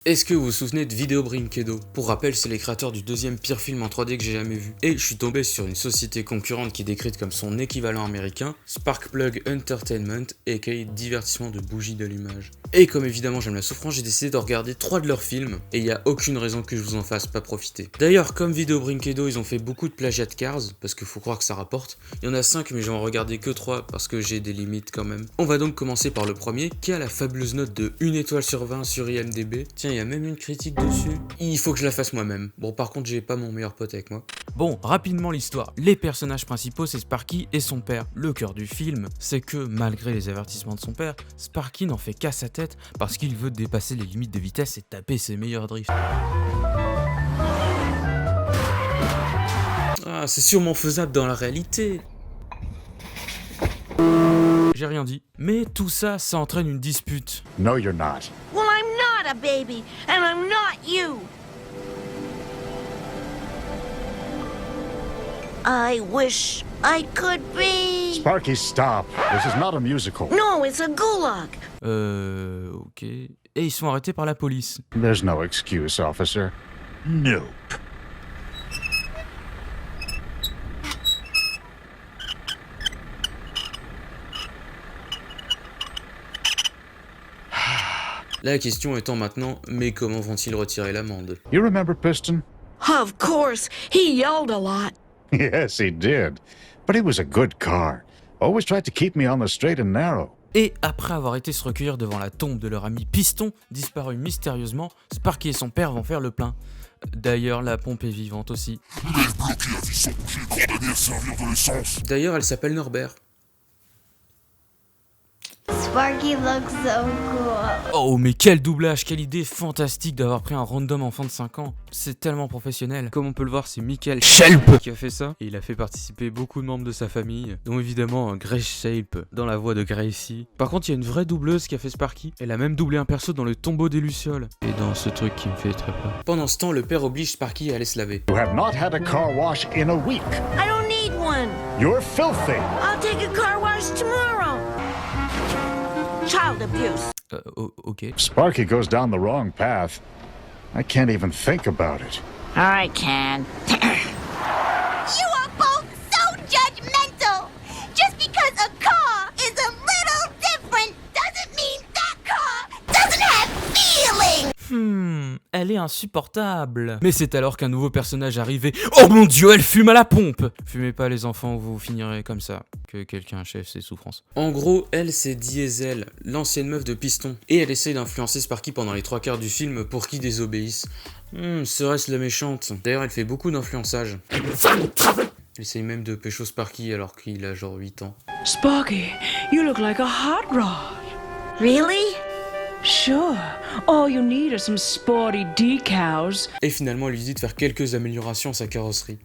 Est-ce que vous vous souvenez de Video Brinquedo? Pour rappel, c'est les créateurs du deuxième pire film en 3D que j'ai jamais vu. Et je suis tombé sur une société concurrente qui est décrite comme son équivalent américain, Sparkplug Entertainment, aka divertissement de bougies d'allumage. Et comme évidemment j'aime la souffrance, j'ai décidé de regarder 3 de leurs films, et il n'y a aucune raison que je vous en fasse pas profiter. D'ailleurs, comme Video Brinquedo, ils ont fait beaucoup de plagiat de Cars, parce qu'il faut croire que ça rapporte. Il y en a 5, mais j'en ai regardé que 3, parce que j'ai des limites quand même. On va donc commencer par le premier, qui a la fabuleuse note de 1 étoile sur 20 sur IMDb. Tiens, il y a même une critique dessus. Il faut que je la fasse moi-même. Bon, par contre, j'ai pas mon meilleur pote avec moi. Bon, rapidement l'histoire. Les personnages principaux, c'est Sparky et son père. Le cœur du film, c'est que malgré les avertissements de son père, Sparky n'en fait qu'à sa tête parce qu'il veut dépasser les limites de vitesse et taper ses meilleurs drifts. Ah, c'est sûrement faisable dans la réalité. J'ai rien dit. Mais tout ça, ça entraîne une dispute. No, you're not. Well, I'm not a baby, and I'm not you. I wish I could be... Sparky, stop. This is not a musical. No, it's a gulag. Ok. Et ils sont arrêtés par la police. There's no excuse, officer. Nope. La question étant maintenant, mais comment vont-ils retirer l'amende? You remember Piston? Of course, he yelled a lot. Yes, he did. But he was a good car. Always tried to keep me on the straight and narrow. Et après avoir été se recueillir devant la tombe de leur ami Piston, disparu mystérieusement, Sparky et son père vont faire le plein. D'ailleurs, la pompe est vivante aussi. D'ailleurs, elle s'appelle Norbert. Sparky looks so cool. Oh, mais quel doublage, quelle idée fantastique d'avoir pris un random enfant de 5 ans. C'est tellement professionnel. Comme on peut le voir, c'est Michael Shelp qui a fait ça. Et il a fait participer beaucoup de membres de sa famille, dont évidemment Grace Shelp dans la voix de Gracie. Par contre, il y a une vraie doubleuse qui a fait Sparky. Elle a même doublé un perso dans Le Tombeau des Lucioles. Et dans ce truc qui me fait très peur. Pendant ce temps, le père oblige Sparky à aller se laver. You have not had a car wash in a week. I don't need one. You're filthy. I'll take a car wash tomorrow. Child abuse. Ok. Sparky goes down the wrong path. I can't even think about it. I can. You are both so judgmental. Just because a car is a little different doesn't mean that car doesn't have feelings. Elle est insupportable. Mais c'est alors qu'un nouveau personnage arrive et... Oh mon dieu, elle fume à la pompe. Fumez pas les enfants ou vous finirez comme ça. Que quelqu'un achève ses souffrances. En gros, elle, c'est Diesel, l'ancienne meuf de Piston. Et elle essaye d'influencer Sparky pendant les 3 quarts du film pour qu'il désobéisse. Serait-ce la méchante? D'ailleurs, elle fait beaucoup d'influençage. Elle essaye même de pécho Sparky alors qu'il a genre 8 ans. Sparky, you look like a hot rod. Really? Sure. All you need are some sporty decals. Et finalement, elle lui dit de faire quelques améliorations à sa carrosserie.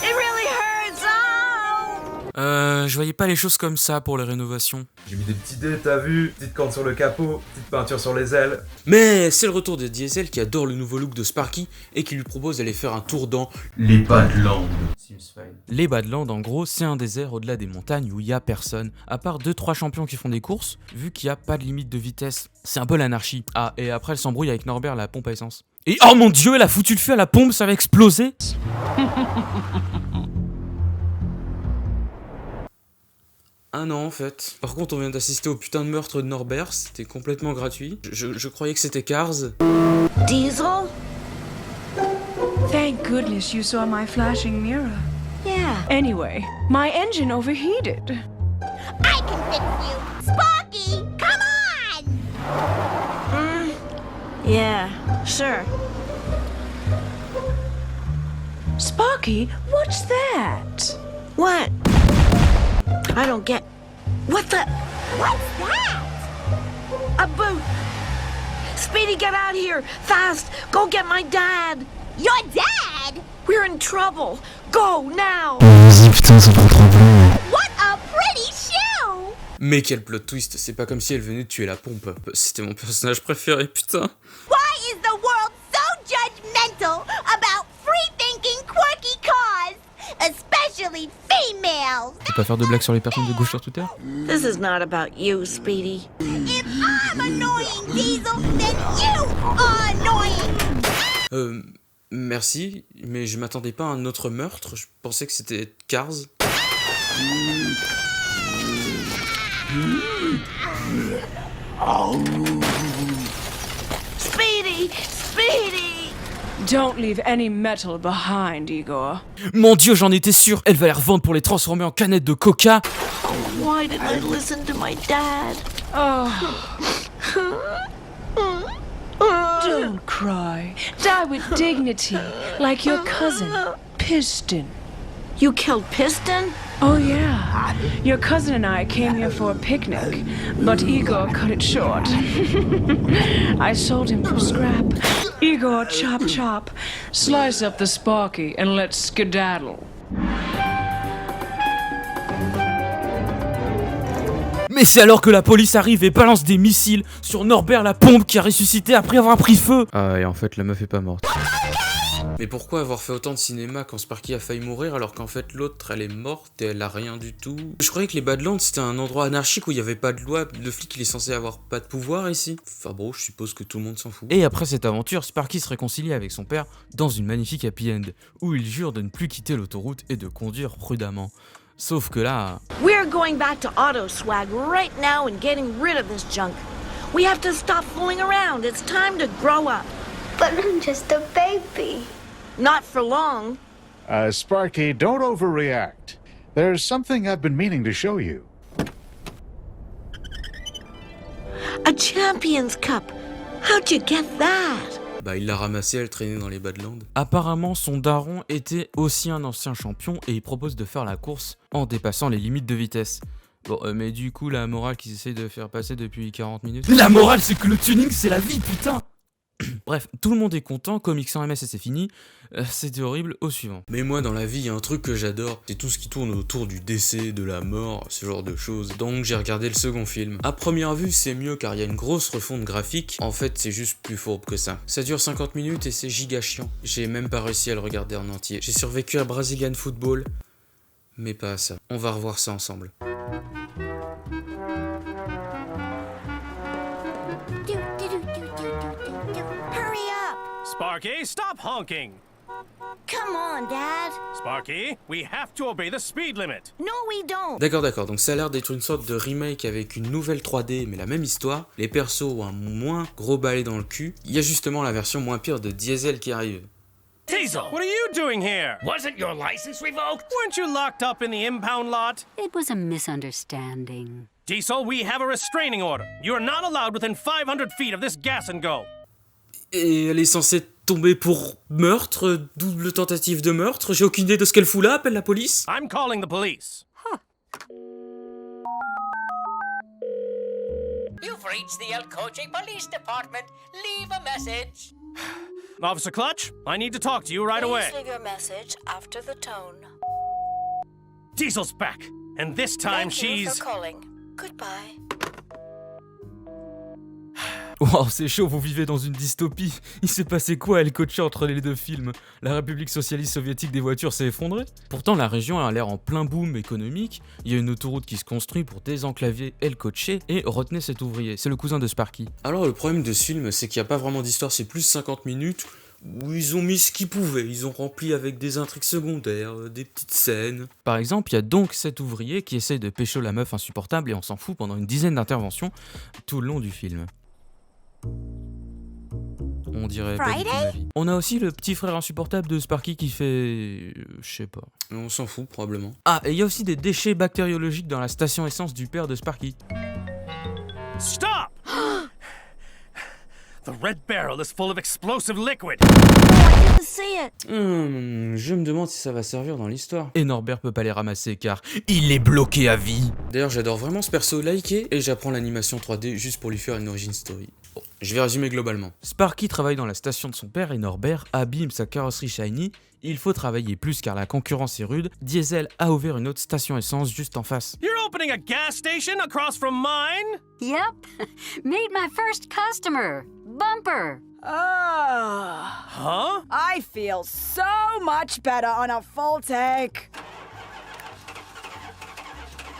It really hurts. Oh. Je voyais pas les choses comme ça pour les rénovations. J'ai mis des petits dés, t'as vu? Petite corde sur le capot, petite peinture sur les ailes. Mais c'est le retour de Diesel qui adore le nouveau look de Sparky et qui lui propose d'aller faire un tour dans Les Badlands. Les Badlands, en gros, c'est un désert au-delà des montagnes où il y a personne, à part 2-3 champions qui font des courses, vu qu'il n'y a pas de limite de vitesse. C'est un peu l'anarchie. Ah, et après elle s'embrouille avec Norbert, la pompe à essence. Et oh mon dieu, elle a foutu le feu à la pompe, ça va exploser. Ah non, en fait. Par contre, on vient d'assister au putain de meurtre de Norbert, c'était complètement gratuit. Je croyais que c'était Cars. Diesel? Thank goodness you saw my flashing mirror. Yeah. Anyway, my engine overheated. I can fix you. Sparky, come on! Yeah, sure. Sparky, what's that? What? I don't get... What the... What's that? A boot! Speedy, get out here! Fast! Go get my dad! Your dad? We're in trouble! Go, now! What a pretty shoe! Mais quel plot twist, c'est pas comme si elle venait de tuer la pompe. C'était mon personnage préféré, putain. Why is the world so judgmental about free-thinking, quirky cars? Especially females! Tu peux pas faire de blagues sur les personnes de gauche sur Twitter? This is not about you, Speedy. If I'm annoying, Diesel, then you are annoying! Merci, mais je m'attendais pas à un autre meurtre, je pensais que c'était Cars. Speedy! Speedy! Don't leave any metal behind, Igor. Mon dieu, j'en étais sûr. Elle va les revendre pour les transformer en canettes de coca. Why didn't I listen to my dad? Oh. Don't cry. Die with dignity, like your cousin, Piston. You killed Piston? Oh yeah. Your cousin and I came here for a picnic, but Igor cut it short. I sold him for scrap. Igor, chop chop. Slice up the Sparky and let's skedaddle. Mais c'est alors que la police arrive et balance des missiles sur Norbert la pompe qui a ressuscité après avoir pris feu. Ah, et en fait, la meuf est pas morte. Mais pourquoi avoir fait autant de cinéma quand Sparky a failli mourir alors qu'en fait l'autre elle est morte et elle a rien du tout? Je croyais que les Badlands c'était un endroit anarchique où il y avait pas de loi, le flic il est censé avoir pas de pouvoir ici. Enfin bon, je suppose que tout le monde s'en fout. Et après cette aventure, Sparky se réconcilie avec son père dans une magnifique happy end où il jure de ne plus quitter l'autoroute et de conduire prudemment. Sauf que là... We're going back to Auto Swag right now and getting rid of this junk. We have to stop fooling around. It's time to grow up. But I'm just a baby. Not for long. Sparky, don't overreact. There's something I've been meaning to show you. A Champions Cup. How'd you get that? Bah il l'a ramassé, elle traînait dans les Badlands. Apparemment, son daron était aussi un ancien champion et il propose de faire la course en dépassant les limites de vitesse. Bon, mais du coup, la morale qu'ils essayent de faire passer depuis 40 minutes... La morale, c'est que le tuning, c'est la vie, putain. Bref, tout le monde est content, Comics sans MS et c'est fini. C'était horrible, au suivant. Mais moi dans la vie, il y a un truc que j'adore, c'est tout ce qui tourne autour du décès, de la mort, ce genre de choses. Donc j'ai regardé le second film. À première vue, c'est mieux car il y a une grosse refonte graphique. En fait, c'est juste plus fourbe que ça. Ça dure 50 minutes et c'est giga chiant. J'ai même pas réussi à le regarder en entier. J'ai survécu à Brazilian Football, mais pas à ça. On va revoir ça ensemble. Hurry up! Sparky, stop honking! Come on, Dad. Sparky, we have to obey the speed limit. No, we don't. D'accord, donc ça a l'air d'être une sorte de remake avec une nouvelle 3D, mais la même histoire. Les persos ont un moins gros balai dans le cul. Il y a justement la version moins pire de Diesel qui arrive. Diesel, what are you doing here? Wasn't your license revoked? Weren't you locked up in the impound lot? It was a misunderstanding. Diesel, we have a restraining order. You are not allowed within 500 feet of this gas and go. Et elle est censée tomber pour meurtre, double tentative de meurtre. J'ai aucune idée de ce qu'elle fout là, appelle la police. I'm calling the police. You've reached the El Coche Police Department. Leave a message. Officer Clutch, I need to talk to you right away. Please leave your message after the tone. Diesel's back, and this time Thank you she's... for calling. Goodbye. Wow, c'est chaud, vous vivez dans une dystopie. Il s'est passé quoi à El Coche entre les deux films? La République socialiste soviétique des voitures s'est effondrée? Pourtant, la région a l'air en plein boom économique. Il y a une autoroute qui se construit pour désenclaver El Coche. Et retenez cet ouvrier, c'est le cousin de Sparky. Alors le problème de ce film, c'est qu'il n'y a pas vraiment d'histoire, c'est plus 50 minutes où ils ont mis ce qu'ils pouvaient. Ils ont rempli avec des intrigues secondaires, des petites scènes. Par exemple, il y a donc cet ouvrier qui essaye de pécho la meuf insupportable et on s'en fout pendant une dizaine d'interventions tout le long du film. On dirait pas du tout ma vie. On a aussi le petit frère insupportable de Sparky qui fait... je sais pas. On s'en fout probablement. Ah, et il y a aussi des déchets bactériologiques dans la station essence du père de Sparky. Stop! The red barrel is full of explosive liquid. I didn't see it. Je me demande si ça va servir dans l'histoire. Et Norbert peut pas les ramasser car il est bloqué à vie. D'ailleurs, j'adore vraiment ce perso liké et j'apprends l'animation 3D juste pour lui faire une origin story. Bon, je vais résumer globalement. Sparky travaille dans la station de son père et Norbert abîme sa carrosserie shiny. Il faut travailler plus car la concurrence est rude. Diesel a ouvert une autre station essence juste en face. You're opening a gas station across from mine? Yep. Meet my first customer, Bumper. Huh? I feel so much better on a full tank.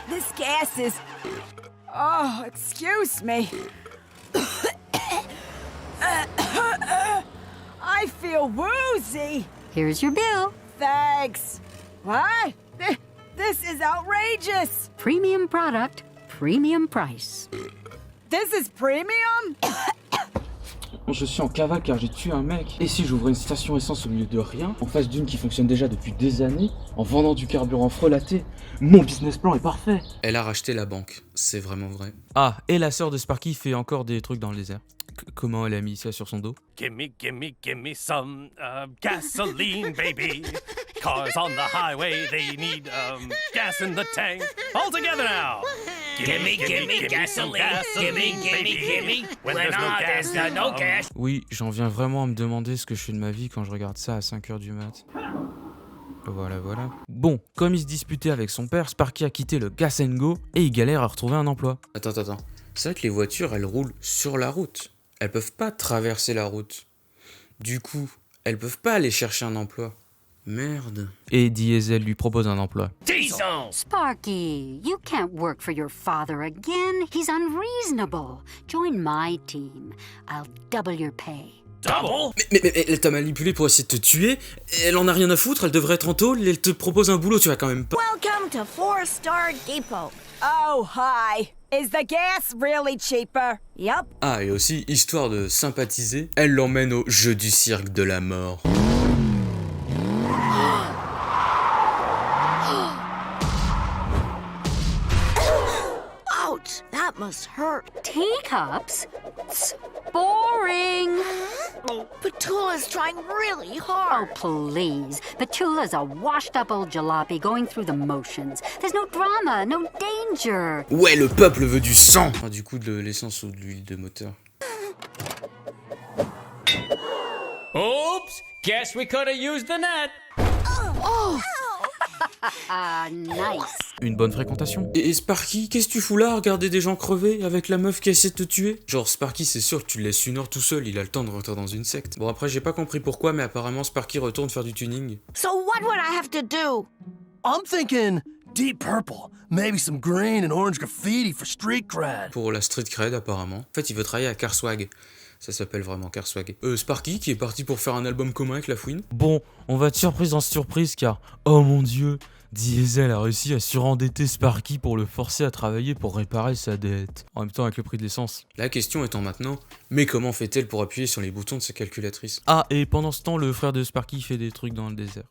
This gas is... Oh, excuse me. I feel woozy. Here's your bill. Thanks. What? This is outrageous. Premium product, premium price. This is premium? Je suis en cavale car j'ai tué un mec. Et si j'ouvrais une station essence au milieu de rien, en face d'une qui fonctionne déjà depuis des années, en vendant du carburant frelaté, mon business plan est parfait. Elle a racheté la banque, c'est vraiment vrai. Ah, et la sœur de Sparky fait encore des trucs dans le désert. Comment elle a mis ça sur son dos? Gimme some gasoline, baby. Cars on the highway, they need gas in the tank. All together now. Gimme gasoline. Gimme. When there's no gas. Oui, j'en viens vraiment à me demander ce que je fais de ma vie quand je regarde ça à 5h du mat. Voilà. Bon, comme il se disputait avec son père, Sparky a quitté le Gas & Go et il galère à retrouver un emploi. Attends. C'est vrai que les voitures, elles roulent sur la route. Elles peuvent pas traverser la route. Du coup, elles peuvent pas aller chercher un emploi. Merde. Et Diesel lui propose un emploi. Diesel! Sparky, you can't work for your father again. He's unreasonable. Join my team. I'll double your pay. Double? Mais elle t'a manipulé pour essayer de te tuer. Elle en a rien à foutre, elle devrait être en tôle. Elle te propose un boulot, tu vas quand même pas... Welcome to 4-Star Depot. Oh, hi. Is the gas really cheaper? Yup. Ah, et aussi, histoire de sympathiser, elle l'emmène au jeu du cirque de la mort. Ouch, that must hurt. Teacups? It's boring. Petula's trying really Oh, hard. please. Petula's a washed-up old jalopy going through the motions. There's no drama, no danger. Ouais, le peuple veut du sang. Ah, du coup, de l'essence ou de l'huile de moteur. Oops! Guess we could have used the net. Ah, nice. Une bonne fréquentation. Et Sparky, qu'est-ce que tu fous là à regarder des gens crever avec la meuf qui essaie de te tuer? Genre, Sparky, c'est sûr que tu le laisses 1 heure tout seul, il a le temps de rentrer dans une secte. Bon, après, j'ai pas compris pourquoi, mais apparemment, Sparky retourne faire du tuning. So what would I have to do? I'm thinking Deep Purple. Maybe some green and orange graffiti for street cred. Pour la street cred, apparemment. En fait, il veut travailler à Carswag. Ça s'appelle vraiment Carswag. Sparky, qui est parti pour faire un album commun avec La Fouine. Bon, on va de surprise en surprise car, oh mon dieu, Diesel a réussi à surendetter Sparky pour le forcer à travailler pour réparer sa dette. En même temps avec le prix de l'essence. La question étant maintenant, mais comment fait-elle pour appuyer sur les boutons de sa calculatrice? Ah, et pendant ce temps, le frère de Sparky fait des trucs dans le désert.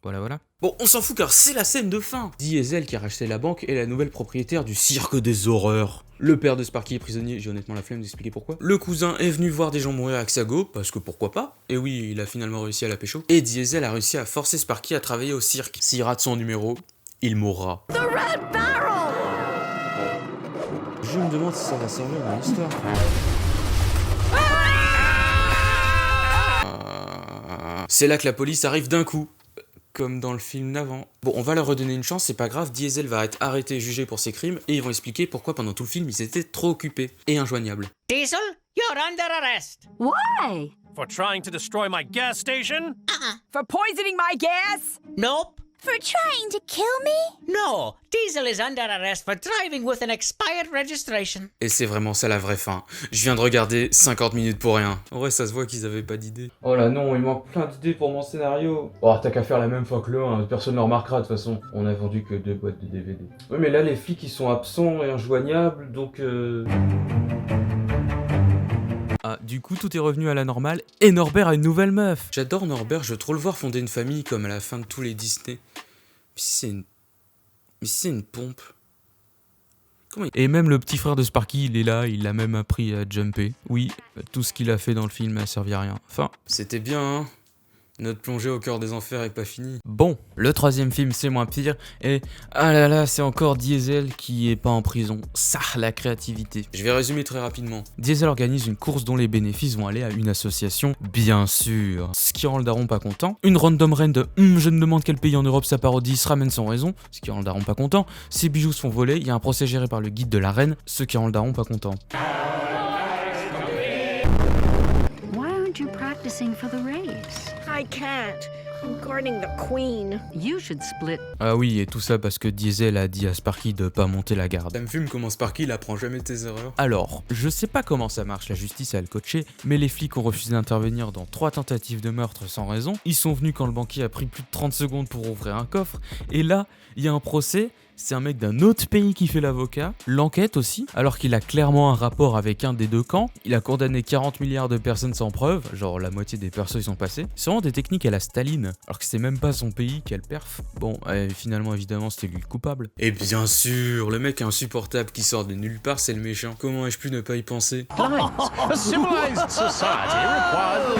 Voilà. Bon, on s'en fout car c'est la scène de fin. Diesel qui a racheté la banque est la nouvelle propriétaire du cirque des horreurs. Le père de Sparky est prisonnier, j'ai honnêtement la flemme d'expliquer pourquoi. Le cousin est venu voir des gens mourir avec sa go, parce que pourquoi pas. Et oui, il a finalement réussi à la pécho. Et Diesel a réussi à forcer Sparky à travailler au cirque. S'il rate son numéro, il mourra. The Red Barrel! Je me demande si ça va servir dans l'histoire. C'est là que la police arrive d'un coup. Comme dans le film d'avant. Bon, on va leur redonner une chance, c'est pas grave, Diesel va être arrêté et jugé pour ses crimes, et ils vont expliquer pourquoi pendant tout le film ils étaient trop occupés et injoignables. Diesel, you're under arrest. Why? For trying to destroy my gas station? For poisoning my gas? Nope. For trying to kill me? No, Diesel is under arrest for driving with an expired registration. Et c'est vraiment ça la vraie fin. Je viens de regarder 50 minutes pour rien. En vrai, ça se voit qu'ils avaient pas d'idées. Oh là non, il manque plein d'idées pour mon scénario. Oh, t'as qu'à faire la même fois que le 1, personne ne remarquera de toute façon. On a vendu que 2 boîtes de DVD. Oui, mais là, les flics, ils sont absents et injoignables, donc Ah, du coup, tout est revenu à la normale et Norbert a une nouvelle meuf. J'adore Norbert, je veux trop le voir fonder une famille comme à la fin de tous les Disney. Mais si c'est une pompe. Et même le petit frère de Sparky, il est là, il l'a même appris à jumper. Oui, tout ce qu'il a fait dans le film a servi à rien. Enfin, c'était bien, hein. Notre plongée au cœur des enfers est pas finie. Bon, le 3e film c'est moins pire et ah là là, c'est encore Diesel qui est pas en prison. Ça, la créativité. Je vais résumer très rapidement. Diesel organise une course dont les bénéfices vont aller à une association, bien sûr. Ce qui rend le daron pas content. Une random reine de je me demande quel pays en Europe ça parodie se ramène sans raison, ce qui rend le daron pas content. Ses bijoux se font voler, il y a un procès géré par le guide de la reine, ce qui rend le daron pas content. Why aren't you practicing for the race? I can't. I'm guarding the queen. You should split. Ah oui, et tout ça parce que Diesel a dit à Sparky de pas monter la garde. Ça me fume comment Sparky il apprend jamais tes erreurs. Alors, je sais pas comment ça marche la justice à El Coche, mais les flics ont refusé d'intervenir dans 3 tentatives de meurtre sans raison. Ils sont venus quand le banquier a pris plus de 30 secondes pour ouvrir un coffre, et là, il y a un procès. C'est un mec d'un autre pays qui fait l'avocat, l'enquête aussi, alors qu'il a clairement un rapport avec un des deux camps. Il a condamné 40 milliards de personnes sans preuve, genre la moitié des persos y sont passés. C'est vraiment des techniques à la Staline, alors que c'est même pas son pays, quel perf. Bon, finalement évidemment c'était lui le coupable. Et bien sûr, le mec insupportable qui sort de nulle part, c'est le méchant. Comment ai-je pu ne pas y penser? A civilized society requires...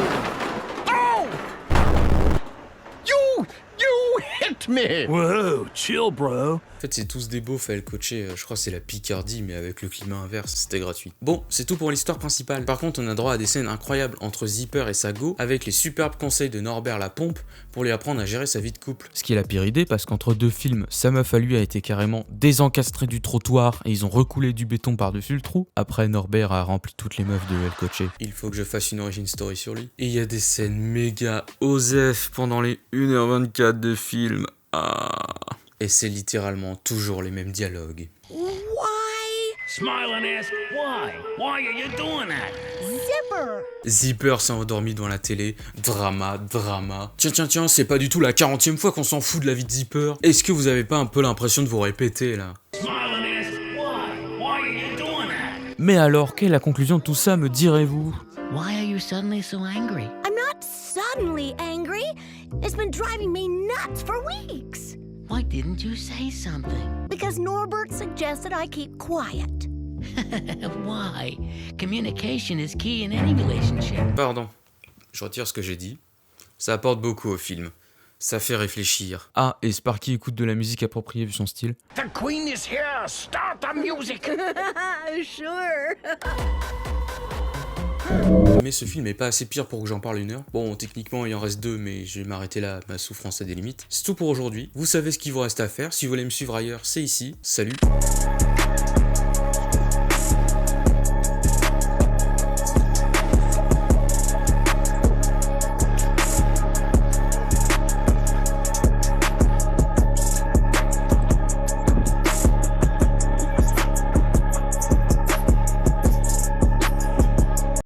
You hit me! Whoa, chill, bro. En fait, c'est tous des beaufs à El Coche, je crois que c'est la Picardie, mais avec le climat inverse, c'était gratuit. Bon, c'est tout pour l'histoire principale. Par contre, on a droit à des scènes incroyables entre Zipper et sa go, avec les superbes conseils de Norbert la pompe pour lui apprendre à gérer sa vie de couple. Ce qui est la pire idée, parce qu'entre deux films, sa meuf à lui a été carrément désencastrée du trottoir et ils ont recoulé du béton par-dessus le trou. Après, Norbert a rempli toutes les meufs de El Coche. Il faut que je fasse une origin story sur lui. Et il y a des scènes méga osef pendant les 1h24 de film. Ah. Et c'est littéralement toujours les mêmes dialogues. Why? Smile and ask why. Why are you doing that? Zipper! Zipper s'est endormi devant la télé. Drama. Tiens, c'est pas du tout la 40e fois qu'on s'en fout de la vie de Zipper. Est-ce que vous avez pas un peu l'impression de vous répéter là? Smile and ask why. Why are you doing that? Mais alors, quelle est la conclusion de tout ça, me direz-vous? Why are you suddenly so angry? I'm not suddenly angry. It's been driving me nuts for weeks. Why didn't you say something? Because Norbert suggested I keep quiet. Why? Communication is key in any relationship. Pardon, je retire ce que j'ai dit. Ça apporte beaucoup au film. Ça fait réfléchir. Ah, et Sparky écoute de la musique appropriée vu son style. The queen is here! Start the music! Sure. Mais ce film est pas assez pire pour que j'en parle 1 heure. Bon, techniquement il en reste 2, mais je vais m'arrêter là, ma souffrance a des limites. C'est tout pour aujourd'hui. Vous savez ce qu'il vous reste à faire. Si vous voulez me suivre ailleurs, c'est ici. Salut!